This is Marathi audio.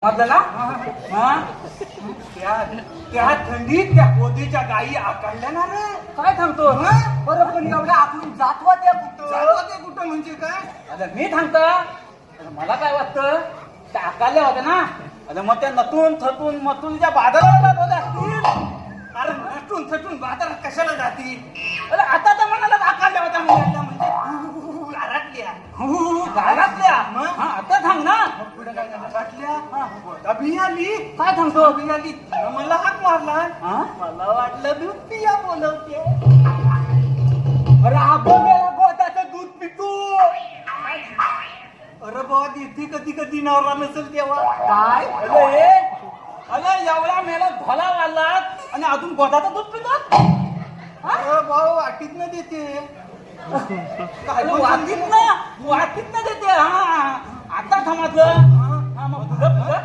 म्हटलं ना हा त्या थंडीत त्या पोतीच्या गायी आकारल्या ना रे. काय सांगतो बरं पण एवढ्या आपण जातवा त्या कुठं म्हणजे काय. आता मी सांगतो मला काय वाटतं त्या आकारल्या होत्या ना. आता मग त्या नटून थटून मतून त्या बाजाराला जात होत्या. अरे नटून थटून बाजारात कशाला जाती. अरे आता तर मनाला आकारल्या होत्या म्हणजे घरातल्या आता सांग ना. पुढे काय घरातल्या अभि आली. काय सांगतो अभि आली मला हाक मारला. मला वाटलं दूध पिया बोलवते. अरे आपण गोदाचं दूध पितो. अरे बाबा इथे कधी कधी नवरा नसेल तेव्हा काय अरे एवढा मेला भला वाढलात आणि अजून गोदाचं दूध पितात. अरे भाऊ वाटीत न देते. वाटीत ना देते. हा आता समजलं. मग